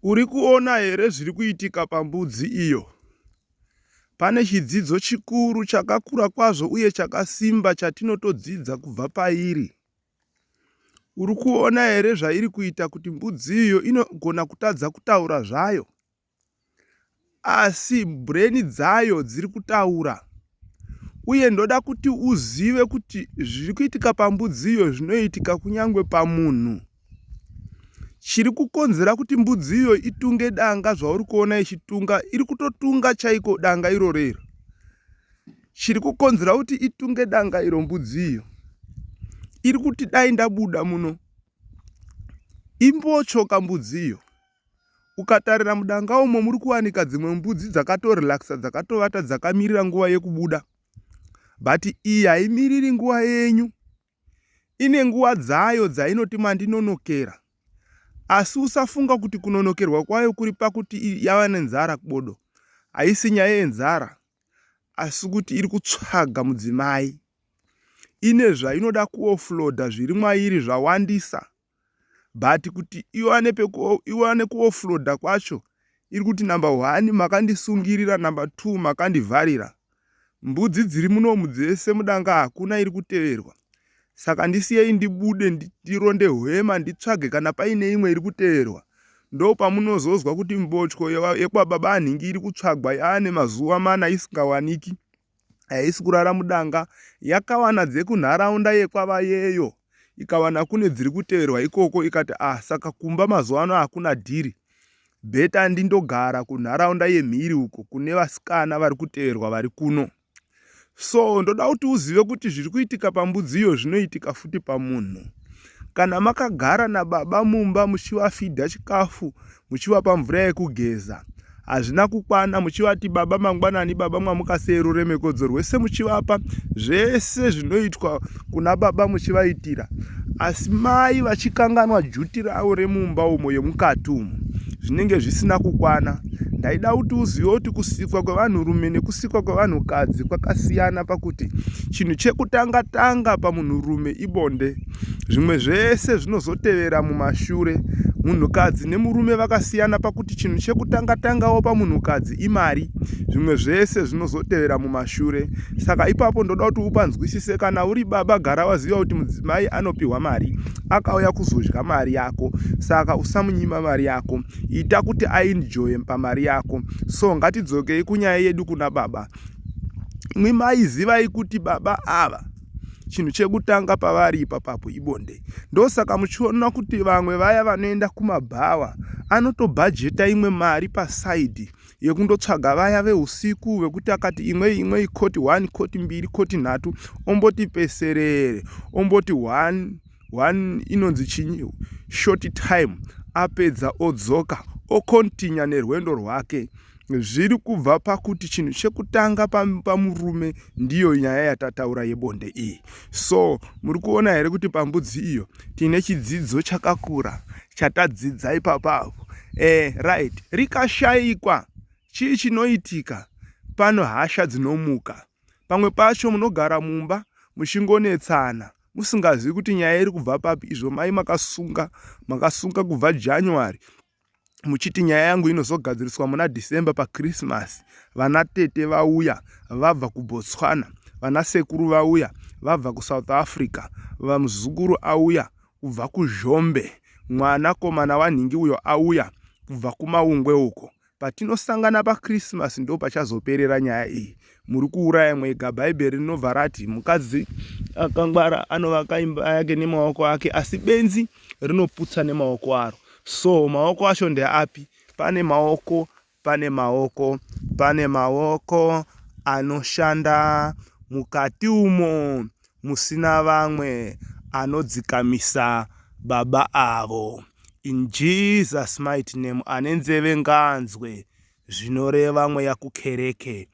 Uri kuona here zviri kuitika pambudzi iyo? Pane chidzidzo chikuru chakakura kwazvo uye chakasimba chatinotodzidza kubva pairi. Uri kuona here zvairi kuita kuti mbudzi iyo inogona kutadza kutaura zvayo, asi breni dzayo dziri kutaura. Uye ndoda kuti uzive kuti zviri kuitika pambudzi iyo zvinoitika kunyangwe pamunhu. Chiri kukonzera kuti mbudzi iyo itunge danga zvauri kuona ichitunga, iri kutotunga chaiko danga irorero. Chiri kukonzera kuti itunge danga iro mbudzi iyo, iri kuti dai ndabuda muno imbochoka mbudzi iyo. Ukatarira mudanga umo muri kuwanika dzimwe mbudzi dzakatorelaxa, dzakatovata, dzakamirira nguva yekubuda. But iyi haimiriri nguva yenyu, ine nguva dzayo dzainoti mandinonokera. Asi usafunga kuti kunonokerwa kwayo kuri pakuti yava nenzara kubodo. Haisi nyaya yenzara, asi kuti iri kutsvaga mudzimai. Ine zvainoda kuofloda zviri mwairi zvawandisa. But kuti iwane kuofloda kwacho, iri kuti number 1 makandisungirira, number 2 makandivharira. Mbudzi dziri munomu dzese mudanga hakuna iri kuteverwa. Saka ndisiyei ndibude ndironde hwema nditsvage kana paine imwe iri kuteverwa. Ndo pamunozozwa kuti mbotyo yekwababa Anhingi iri kutsvagwa yaane mazuva 4 isingawaniki. Haisi kurara mudanga, yakawana dzekunharaunda yekwava yeyo. Ikawana kune dziri kuteverwa ikoko ikati saka kumba mazuva ano hakuna dhiri. Bheta ndindogara kunharaunda yemhiri uko kune vasikana vari kuteverwa vari kuno. So ndoda kuti uzive kuti zviri kuitika pambudzi iyo zvinoitika futi pamunhu. Kana makagara nababa mumba muchivafidha chikafu, muchivapa mvura yekugeza, hazvina kukwana, muchivati baba mangwanani, baba mwamukaseero remekodzo rwese muchivapa, zvese zvinoitwa kuna baba muchivaitira. Asi mai vachikanganwa juti ravo remumba umo yemukati umo, zvinenge zvisina kukwana. Ndaida kuti uzive kuti kusikwa kwevanhurume nekusikwa kwevanhukadzi kwakasiyana pakuti chinhu chekutanga pamunhurume ibonde. Zvimwe zvese zvinozotevera mumashure. Munhukadzi nemurume vakasiyana pakuti chinhu chekutanga pamunhukadzi imari. Zvimwe zvese zvinozotevera mumashure. Saka ipapo ndoda kuti upanzwisise, kana uri baba gara waziva kuti mudzimai anopiwa mari, akauya kuzodya mari yako. Saka usamunyima mari yako, ita kuti aenjoy pamari yako. So ngatidzokei kunyaya yedu kuna baba. Mwaizivai kuti baba ava chinhu chekutanga pavari ipapo ibonde. Ndosaka muchiona kuti vamwe vaya vanoenda kumabhawa anotobhajeta imwe mari pasaidi yekundotsvaga vaya veusiku vekuti akati imwe koti 1, koti 2, koti 3 omboti peserere, omboti 1 inonzi chinyi short time, apedza odzoka okontinya nerwendo rwake. Zviri kubva pakuti chinhu chekutanga pamurume ndiyo nyaya yatataura yebonde iyi. So muri kuona here kuti pambudzi iyo tine chidzidzo chakakura chatadzidza ipapo. Right, rikashayikwa chii chinoitika? Pano hasha dzinomuka. Pamwe pacho munogara mumba muchingonetsana musingazivi kuti nyaya iri kubva papi. Izvo mai makasunga kubva January muchiti nyaya yangu inozogadziriswa muna December paChristmas. Vana tete vauya vabva kuBotswana, vana sekuru vauya vabva kuSouth Africa, vamuzukuru auya kubva kuZhombe, mwana komana waNhingi uyo auya kubva kuMaungwe uko. Patinosangana paChristmas ndo pachazoperera nyaya iyi. Muri kuuraya mwega. Bhaibheri rinobva rati mukadzi akangwara anovaka imba yake nemaoko ake, asi benzi rinoputsa nemaoko aro. So maoko acho ndeapi? Pane maoko anoshanda mukati umo musina vamwe, anodzikamisa baba avo. In Jesus mighty name. Ane nzeve nganzwe zvinoreva mweya kukereke.